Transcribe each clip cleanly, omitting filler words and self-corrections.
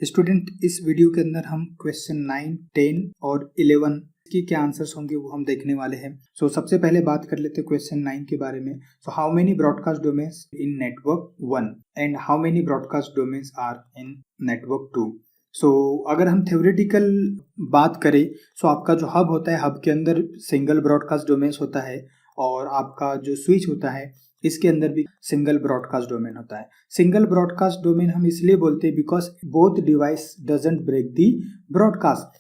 Student, इस video के अंदर हम क्वेश्चन 9, 10 और 11 की क्या आंसर्स होंगे वो हम देखने वाले हैं। सबसे पहले बात कर लेते हैं क्वेश्चन 9 के बारे में। How many broadcast domains in network 1 and how many broadcast domains are in network 2। अगर हम थ्योरेटिकल बात करें आपका जो हब होता है, हब के अंदर सिंगल ब्रॉडकास्ट डोमेन्स होता है और आपका जो स्विच होता है इसके अंदर भी सिंगल ब्रॉडकास्ट डोमेन होता है। सिंगल ब्रॉडकास्ट डोमेन हम इसलिए बोलते हैं because both device doesn't break the broadcast.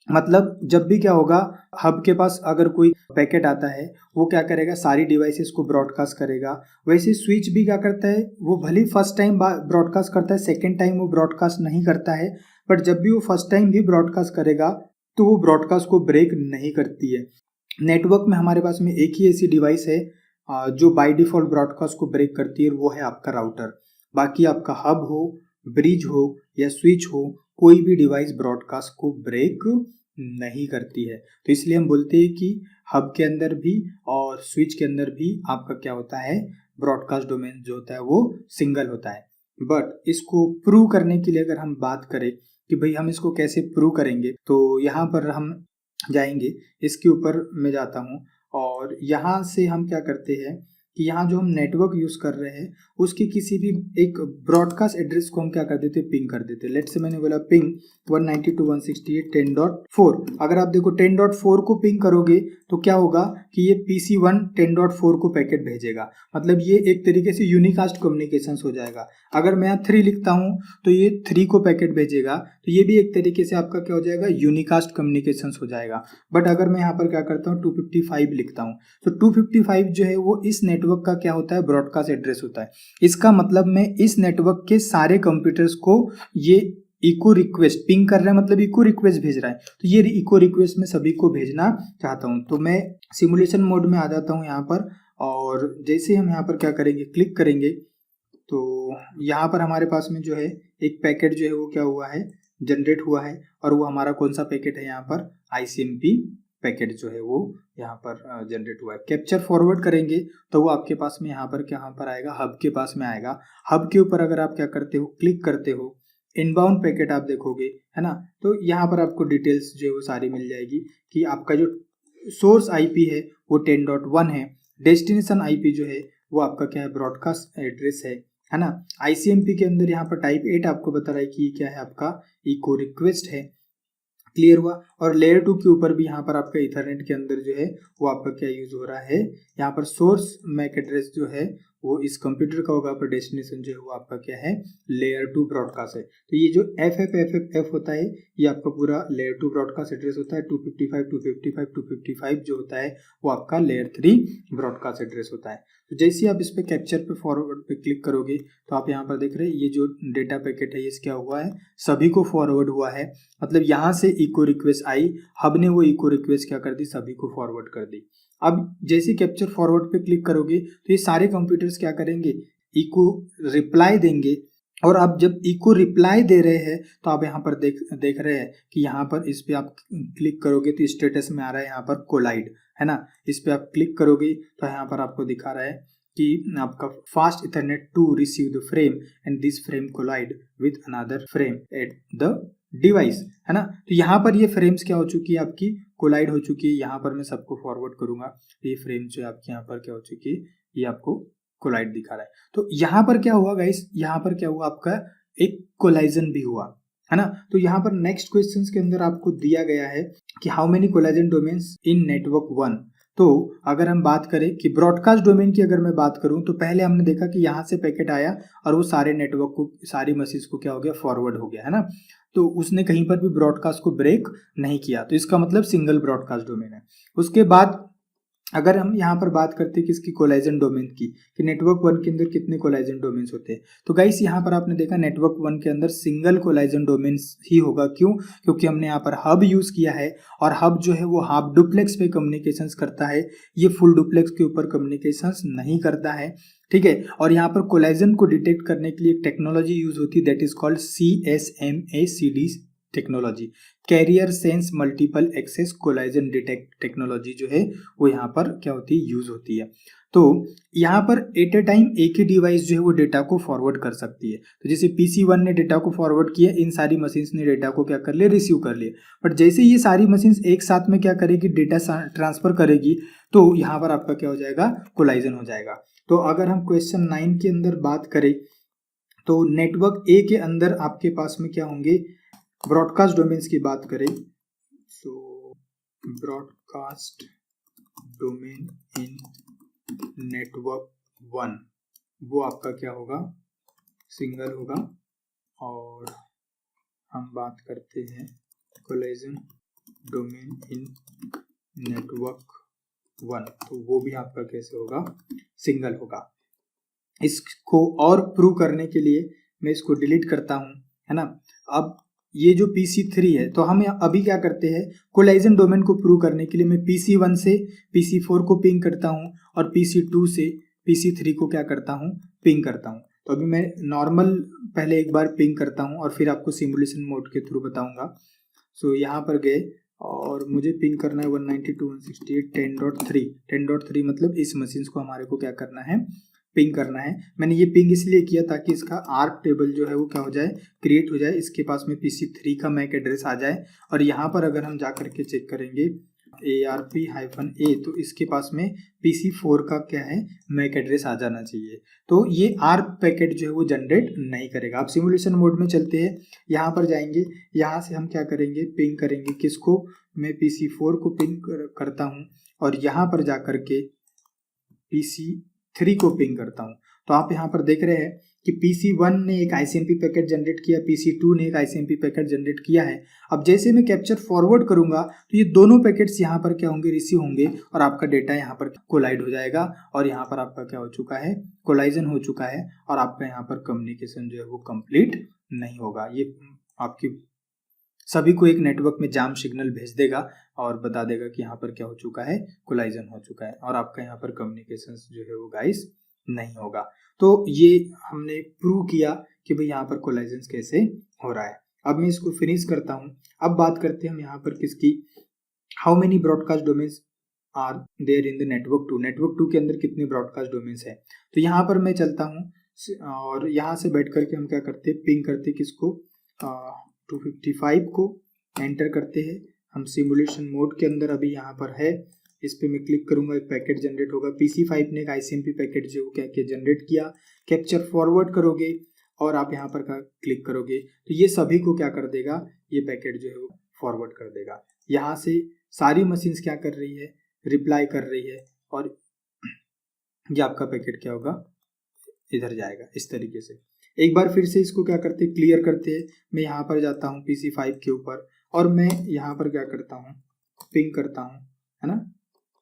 मतलब जब भी क्या होगा, हब के पास अगर कोई पैकेट आता है वो क्या करेगा, सारी डिवाइसेस को ब्रॉडकास्ट करेगा। वैसे स्विच भी क्या करता है, वो भले फर्स्ट टाइम ब्रॉडकास्ट करता है, सेकेंड टाइम वो ब्रॉडकास्ट नहीं करता है, बट जब भी वो फर्स्ट टाइम भी ब्रॉडकास्ट करेगा तो वो ब्रॉडकास्ट को ब्रेक नहीं करती है। नेटवर्क में हमारे पास में एक ही ऐसी डिवाइस है जो बाय डिफॉल्ट ब्रॉडकास्ट को ब्रेक करती है, वो है आपका राउटर। बाकी आपका हब हो, ब्रिज हो या स्विच हो, कोई भी डिवाइस ब्रॉडकास्ट को ब्रेक नहीं करती है। तो इसलिए हम बोलते हैं कि हब के अंदर भी और स्विच के अंदर भी आपका क्या होता है, ब्रॉडकास्ट डोमेन जो होता है वो सिंगल होता है। बट इसको प्रूव करने के लिए अगर हम बात करें कि भाई हम इसको कैसे प्रूव करेंगे, तो यहाँ पर हम जाएंगे, इसके ऊपर मैं जाता हूँ और यहाँ से हम क्या करते हैं कि यहाँ जो हम नेटवर्क यूज कर रहे हैं उसके किसी भी एक ब्रॉडकास्ट एड्रेस को हम क्या कर देते हैं, पिंग कर देते हैं। लेट्स से मैंने बोला पिंग 192.168.10.4। अगर आप देखो 10.4 को पिंग करोगे तो क्या होगा कि ये PC1 10.4 को पैकेट भेजेगा। मतलब ये एक तरीके से यूनिकास्ट कम्युनिकेशन हो जाएगा। अगर मैं यहाँ 3 लिखता हूँ तो ये 3 को पैकेट भेजेगा, तो ये भी एक तरीके से आपका क्या हो जाएगा, यूनिकास्ट कम्युनिकेशन हो जाएगा। बट अगर मैं यहाँ पर क्या करता हूँ 255 लिखता हूँ तो 255 जो है वो इस नेटवर्क का क्या होता है, ब्रॉडकास्ट एड्रेस होता है। इसका मतलब मैं इस नेटवर्क के सारे कंप्यूटर्स को ये इको रिक्वेस्ट पिंग कर रहा है, मतलब इको रिक्वेस्ट भेज रहा है। तो ये इको रिक्वेस्ट मैं सभी को भेजना चाहता हूँ। तो मैं सिमुलेशन मोड में आ जाता हूँ यहाँ पर, और जैसे हम यहाँ पर क्या करेंगे, क्लिक करेंगे तो यहाँ पर हमारे पास में जो है एक पैकेट जो है वो क्या हुआ है, जनरेट हुआ है। और वो हमारा कौन सा पैकेट है, यहाँ पर ICMP पैकेट जो है वो यहाँ पर जनरेट हुआ है। कैप्चर फॉरवर्ड करेंगे तो वो आपके पास में यहाँ पर आएगा, हब के पास में आएगा। हब के ऊपर अगर आप क्या करते हो, क्लिक करते हो, इनबाउंड पैकेट आप देखोगे, है ना, तो यहाँ पर आपको डिटेल्स जो है वो सारी मिल जाएगी कि आपका जो सोर्स IP है वो 10.1 है, डेस्टिनेशन IP जो है वो आपका क्या है, ब्रॉडकास्ट एड्रेस है ना। ICMP के अंदर यहाँ पर टाइप 8 आपको बता रहा है कि क्या है, आपका इको रिक्वेस्ट है। क्लियर हुआ। और लेयर 2 के ऊपर भी यहाँ पर आपका इथरनेट के अंदर जो है वो आपका क्या यूज हो रहा है, यहाँ पर सोर्स मैक एड्रेस जो है वो इस कंप्यूटर का होगा, पर डेस्टिनेशन जो है वो आपका क्या है, लेयर 2 ब्रॉडकास्ट है। तो ये जो FF होता है ये आपका पूरा लेयर 2 ब्रॉडकास्ट एड्रेस होता है। 255 जो होता है वो आपका लेयर 3 ब्रॉडकास्ट एड्रेस होता है। तो जैसे आप इस पे कैप्चर पे फॉरवर्ड पे क्लिक करोगे तो आप यहाँ पर देख रहे हैं ये जो डेटा पैकेट है ये क्या हुआ है, सभी को फॉरवर्ड हुआ है। मतलब यहाँ से इको रिक्वेस्ट आई, हब ने वो इको रिक्वेस्ट क्या कर दी, सभी को फॉरवर्ड कर दी। अब जैसे कैप्चर फॉरवर्ड पे क्लिक करोगे तो ये सारे कंप्यूटर्स क्या करेंगे, इको रिप्लाई देंगे। और अब जब इको रिप्लाई दे रहे हैं तो आप यहाँ पर देख रहे हैं कि यहाँ पर इस पे आप क्लिक करोगे तो स्टेटस में आ रहा है यहाँ पर कोलाइड, है ना। इस पे आप क्लिक करोगे तो यहाँ पर आपको दिखा रहा है कि आपका fast ethernet 2 receive the frame and this frame collide with another frame at the device, है ना। तो यहाँ पर ये फ्रेम्स क्या हो चुकी है, आपकी कोलाइड हो चुकी है। यहाँ पर मैं सबको फॉरवर्ड करूंगा तो ये फ्रेम जो है आपकी यहाँ पर क्या हो चुकी है, ये आपको कोलाइड दिखा रहा है। तो यहाँ पर क्या हुआ गाइस, यहाँ पर क्या हुआ, आपका एक कोलाइजन भी हुआ, है ना। तो यहाँ पर नेक्स्ट क्वेश्चंस के अंदर आपको दिया गया है कि how many collision domains in network 1। तो अगर हम बात करें कि ब्रॉडकास्ट डोमेन की अगर मैं बात करूं तो पहले हमने देखा कि यहाँ से पैकेट आया और वो सारे नेटवर्क को, सारी मशीन्स को क्या हो गया, फॉरवर्ड हो गया, है ना। तो उसने कहीं पर भी ब्रॉडकास्ट को ब्रेक नहीं किया, तो इसका मतलब सिंगल ब्रॉडकास्ट डोमेन है। उसके बाद अगर हम यहाँ पर बात करते हैं किसकी, कोलाइजन डोमेन की, कि नेटवर्क 1 के अंदर कितने कोलाइजन डोमेन्स होते हैं। तो गाइस यहाँ पर आपने देखा नेटवर्क 1 के अंदर सिंगल कोलाइजन डोमेन्स ही होगा। क्यों? क्योंकि हमने यहाँ पर हब यूज किया है और हब जो है वो हाफ डुप्लेक्स पे कम्युनिकेशंस करता है, ये फुल डुप्लेक्स के ऊपर कम्युनिकेशंस नहीं करता है, ठीक है। और यहाँ पर कोलाइजन को डिटेक्ट करने के लिए एक टेक्नोलॉजी यूज होती है, that is called CSMACD technology, carrier sense multiple access collision detect technology जो है वो यहाँ पर क्या होती है, यूज होती है। तो यहाँ पर एट ए टाइम एक ही डिवाइस जो है वो डेटा को फॉरवर्ड कर सकती है। तो जैसे PC1 ने डेटा को फॉरवर्ड किया, इन सारी मशीन्स ने डेटा को क्या कर लिया, रिसीव कर लिया। बट जैसे ये सारी मशीन्स एक साथ में क्या करेगी, डेटा ट्रांसफर करेगी, तो यहाँ पर आपका क्या हो जाएगा, कोलाइजन हो जाएगा। तो अगर हम क्वेश्चन 9 के अंदर बात करें तो नेटवर्क ए के अंदर आपके पास में क्या होंगे, ब्रॉडकास्ट डोमेन्स की बात करें, सो ब्रॉडकास्ट डोमेन इन नेटवर्क 1 वो आपका क्या होगा, सिंगल होगा। और हम बात करते हैं कोलाइजन डोमेन इन नेटवर्क 1, तो वो भी आपका कैसे होगा, सिंगल होगा। इसको और प्रूव करने के लिए मैं इसको डिलीट करता हूँ, है ना। अब ये जो PC3 है, तो हम अभी क्या करते हैं, कोलाइजन डोमेन को प्रूव करने के लिए मैं PC1 से PC4 को पिंग करता हूँ और PC2 से PC3 को क्या करता हूँ, पिंग करता हूँ। तो अभी मैं नॉर्मल पहले एक बार पिंग करता हूँ और फिर आपको सिमुलेशन मोड के थ्रू बताऊँगा। सो यहाँ पर गए और मुझे पिंग करना है 192.168.10.3 10.3 मतलब इस मशीन्स को हमारे को क्या करना है, पिंग करना है। मैंने ये पिंग इसलिए किया ताकि इसका आर्क टेबल जो है वो क्या हो जाए, क्रिएट हो जाए, इसके पास में PC3 का मैक एड्रेस आ जाए। और यहाँ पर अगर हम जा करके चेक करेंगे ARP-A तो इसके पास में PC4 का क्या है, मैक एड्रेस आ जाना चाहिए। तो ये आर्क पैकेट जो है वो जनरेट नहीं करेगा। आप सिमुलेशन मोड में चलते हैं, यहाँ पर जाएंगे, यहाँ से हम क्या करेंगे, पिंग करेंगे किसको, मैं PC4 को पिंग करता हूँ और यहाँ पर जा करके PC3 को पिंग करता हूँ। तो आप यहाँ पर देख रहे हैं कि PC1 ने एक ICMP पैकेट जनरेट किया, PC2 ने एक ICMP पैकेट जनरेट किया है। अब जैसे मैं कैप्चर फॉरवर्ड करूंगा तो ये दोनों पैकेट्स यहाँ पर क्या होंगे, रिसीव होंगे और आपका डेटा यहाँ पर कोलाइड हो जाएगा और यहाँ पर आपका क्या हो चुका है, कोलाइजन हो चुका है और आपका यहाँ पर कम्युनिकेशन जो है वो कंप्लीट नहीं होगा। ये आपकी सभी को एक नेटवर्क में जाम सिग्नल भेज देगा और बता देगा कि यहाँ पर क्या हो चुका है, कोलाइजन हो चुका है और आपका यहाँ पर कम्युनिकेशन जो है वो गाइस नहीं होगा। तो ये हमने प्रूव किया कि भाई यहाँ पर कोलाइजन कैसे हो रहा है। अब मैं इसको फिनिश करता हूँ। अब बात करते हैं हम यहाँ पर किसकी, how many broadcast domains are there in the network 2, network 2 के अंदर कितने ब्रॉडकास्ट डोमेन्स है। तो यहाँ पर मैं चलता हूँ और यहाँ से बैठ करके हम क्या करते हैं, पिंग करते हैं किसको, 255 को एंटर करते हैं। हम सिमुलेशन मोड के अंदर अभी यहाँ पर है, इस पे मैं क्लिक करूंगा, एक पैकेट जनरेट होगा। PC5 ने एक ICMP पैकेट जो क्या किया, जनरेट किया। कैप्चर फॉरवर्ड करोगे और आप यहाँ पर क्लिक करोगे तो ये सभी को क्या कर देगा, ये पैकेट जो है वो फॉरवर्ड कर देगा। यहाँ से सारी मशीन्स क्या कर रही है, रिप्लाई कर रही है और ये आपका पैकेट क्या होगा, इधर जाएगा इस तरीके से। एक बार फिर से इसको क्या करते, क्लियर करते हैं। मैं यहाँ पर जाता हूँ PC5 के ऊपर और मैं यहाँ पर क्या करता हूँ, पिंग करता हूँ, है ना।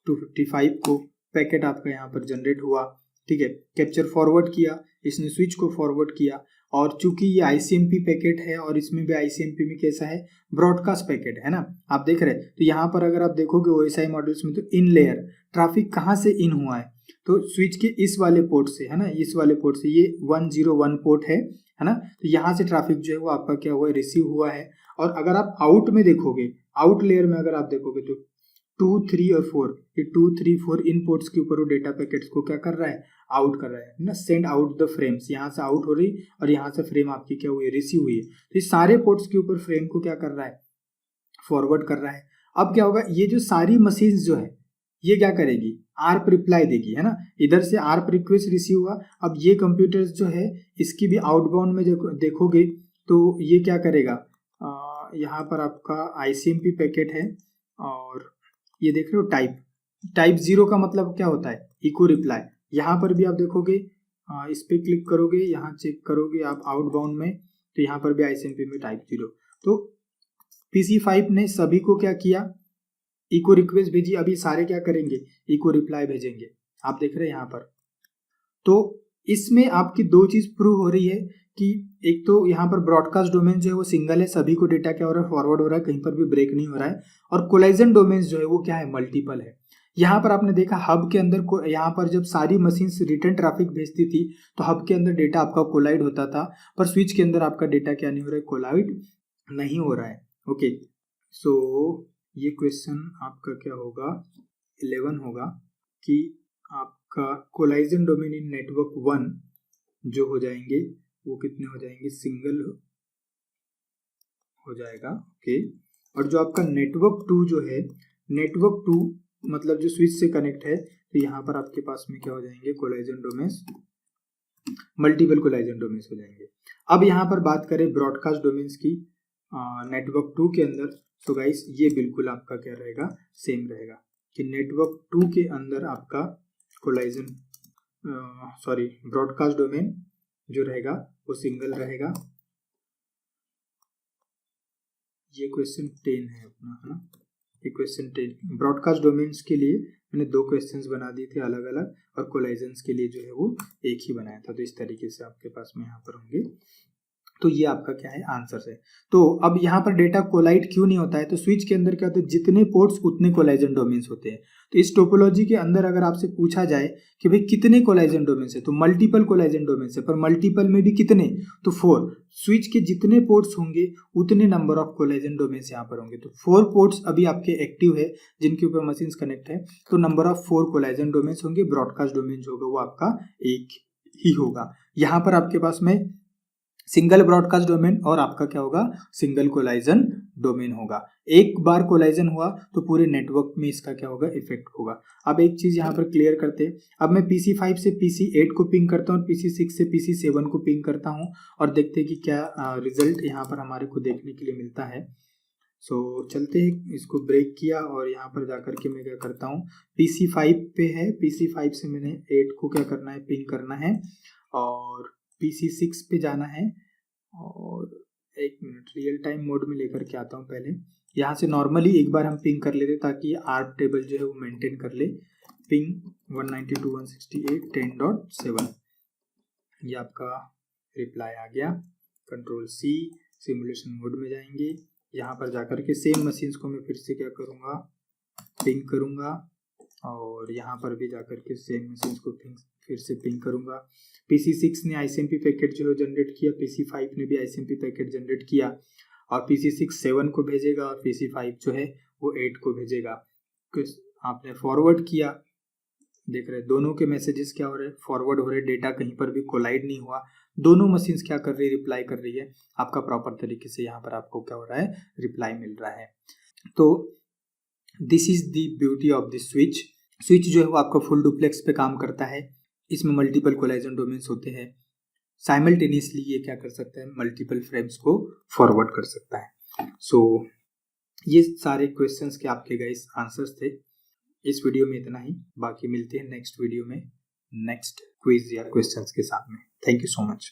255 को पैकेट आपका यहाँ पर जनरेट हुआ, ठीक है। कैप्चर फॉरवर्ड किया, इसने स्विच को फॉरवर्ड किया और चूंकि ये ICMP पैकेट है और इसमें भी ICMP में कैसा है, ब्रॉडकास्ट पैकेट है ना, आप देख रहे हैं। तो यहाँ पर अगर आप देखोगे OSI मॉडल्स में तो इन लेयर ट्रैफिक कहाँ से इन हुआ है, तो स्विच के इस वाले पोर्ट से, है ना, इस वाले पोर्ट से, ये 101 पोर्ट है ना। तो यहाँ से ट्रैफिक जो है वो आपका क्या हुआ है, रिसीव हुआ है। और अगर आप आउट में देखोगे, आउट लेयर में अगर आप देखोगे तो 2, 3 और 4, ये 2, 3, 4 इन पोर्ट्स के ऊपर वो डेटा पैकेट्स को क्या कर रहा है, आउट कर रहा है ना, सेंड आउट द फ्रेम्स, यहाँ से आउट हो रही और यहाँ से फ्रेम आपकी क्या हुई है, रिसीव हुई है। तो ये सारे पोर्ट्स के ऊपर फ्रेम को क्या कर रहा है, फॉरवर्ड कर रहा है। अब क्या होगा, ये जो सारी मशीन्स जो है ये क्या करेगी, आर्प रिप्लाई देगी, है ना। इधर से आर्प रिक्वेस्ट रिसीव हुआ। अब ये कंप्यूटर्स जो है इसकी भी आउटबाउंड में देखोगे तो ये क्या करेगा, यहाँ पर आपका ICMP पैकेट है और ये देख रहे हो टाइप 0 का मतलब क्या होता है, इको रिप्लाई। यहाँ पर भी आप देखोगे, इस पे क्लिक करोगे, यहाँ चेक करोगे आप आउटबाउंड में, तो यहाँ पर भी ICMP में टाइप 0। तो PC5 ने सभी को क्या किया, इको रिक्वेस्ट भेजी। अभी सारे क्या करेंगे, इको रिप्लाई भेजेंगे, आप देख रहे हैं यहाँ पर। तो इसमें आपकी दो चीज प्रूव हो रही है कि एक तो यहाँ पर ब्रॉडकास्ट डोमेन जो है वो सिंगल है, सभी को डेटा क्या हो रहा है, फॉरवर्ड हो रहा है, कहीं पर भी ब्रेक नहीं हो रहा है। और कोलाइजन डोमेन्स जो है वो क्या है, मल्टीपल है। यहाँ पर आपने देखा हब के अंदर को, यहाँ पर जब सारी मशीन्स रिटर्न ट्रैफिक भेजती थी तो हब के अंदर डेटा आपका कोलाइड होता था, पर स्विच के अंदर आपका डेटा क्या नहीं हो रहा है, कोलाइड नहीं हो रहा है। ओके, सो ये क्वेश्चन आपका क्या होगा, 11 होगा कि आपका कोलाइजन डोमेन इन नेटवर्क 1 जो हो जाएंगे वो कितने हो जाएंगे, सिंगल हो जाएगा। ओके, और जो आपका नेटवर्क 2 जो है, नेटवर्क 2 मतलब जो स्विच से कनेक्ट है, तो यहाँ पर आपके पास में क्या हो जाएंगे, collision domains, multiple collision domains हो जाएंगे। अब यहाँ पर बात करें ब्रॉडकास्ट डोमेन्स की नेटवर्क 2 के अंदर, तो गाइस ये बिल्कुल आपका क्या रहेगा, सेम रहेगा कि नेटवर्क 2 के अंदर आपका कोलाइजन ब्रॉडकास्ट डोमेन जो रहेगा वो सिंगल रहेगा। ये क्वेश्चन 10 है अपना, है ना, ये क्वेश्चन 10 ब्रॉडकास्ट डोमेन्स के लिए मैंने 2 क्वेश्चंस बना दिए थे अलग अलग, और कोलाइजन्स के लिए जो है वो एक ही बनाया था। तो इस तरीके से आपके पास में यहाँ पर होंगे। तो ये आपका क्या है, आंसर है। तो अब यहाँ पर डेटा कोलाइड क्यों नहीं होता है, तो स्विच के अंदर क्या होता है, जितने पोर्ट्स उतने कोलाइजन डोमेन्स होते हैं। तो इस टोपोलॉजी के अंदर अगर आपसे पूछा जाए कि भाई कितने कोलाइजन डोमेन्स है, तो मल्टीपल कोलाइजन डोमेन्स है, पर मल्टीपल में भी कितने, तो 4। स्विच के जितने पोर्ट्स होंगे उतने नंबर ऑफ कोलाइजन डोमेन्स यहाँ पर होंगे। तो 4 पोर्ट्स अभी आपके एक्टिव है जिनके ऊपर मशीन कनेक्ट है, तो नंबर ऑफ 4 कोलाइजन डोमेन्स होंगे। ब्रॉडकास्ट डोमेन जो होगा वो आपका एक ही होगा। यहाँ पर आपके पास में सिंगल ब्रॉडकास्ट डोमेन और आपका क्या होगा, सिंगल कोलाइजन डोमेन होगा। एक बार कोलाइजन हुआ तो पूरे नेटवर्क में इसका क्या होगा, इफेक्ट होगा। अब एक चीज यहाँ पर क्लियर करते हैं। अब मैं PC5 से PC8 को पिंग करता हूँ और PC6 से PC7 को पिंग करता हूँ, और देखते हैं कि क्या रिजल्ट यहाँ पर हमारे को देखने के लिए मिलता है। सो चलते हैं, इसको ब्रेक किया और यहाँ पर जाकर के मैं क्या करता हूँ, PC5 पे है, PC5 से मैंने 8 को क्या करना है, पिंग करना है, और PC6 पे जाना है। और एक मिनट रियल टाइम मोड में लेकर के आता हूँ। पहले यहाँ से नॉर्मली एक बार हम पिंग कर लेते ताकि आर्प टेबल जो है वो मेंटेन कर ले। पिंग 192.168.10.7, ये आपका रिप्लाई आ गया। Ctrl+C, सिमुलेशन मोड में जाएंगे। यहाँ पर जाकर के सेम मशीन्स को मैं फिर से क्या करूँगा, पिंग करूँगा, और यहाँ पर भी जाकर के सेम मशीन्स को फिर से पिंग करूँगा। PC6 ने ICMP पैकेट जो है जनरेट किया, PC5 ने भी ICMP पैकेट जनरेट किया, और PC6 7 को भेजेगा और PC5 जो है वो 8 को भेजेगा। आपने फॉरवर्ड किया, देख रहे दोनों के मैसेजेस क्या हो रहे हैं, फॉरवर्ड हो रहे, डेटा कहीं पर भी कोलाइड नहीं हुआ, दोनों मशीन्स क्या कर रही है, रिप्लाई कर रही है। आपका प्रॉपर तरीके से यहाँ पर आपको क्या हो रहा है, रिप्लाई मिल रहा है। तो this is the beauty of the switch. Switch जो है वो आपका फुल डुप्लेक्स पे काम करता है। इसमें मल्टीपल कोलाइजन डोमेन्स होते हैं। साइमल्टेनियसली ये क्या कर सकता है, मल्टीपल फ्रेम्स को फॉरवर्ड कर सकता है। सो ये सारे क्वेश्चंस के आपके गाइस आंसर्स थे। इस वीडियो में इतना ही, बाकी मिलते हैं नेक्स्ट वीडियो में नेक्स्ट क्विज या क्वेश्चंस के साथ में। Thank you so much.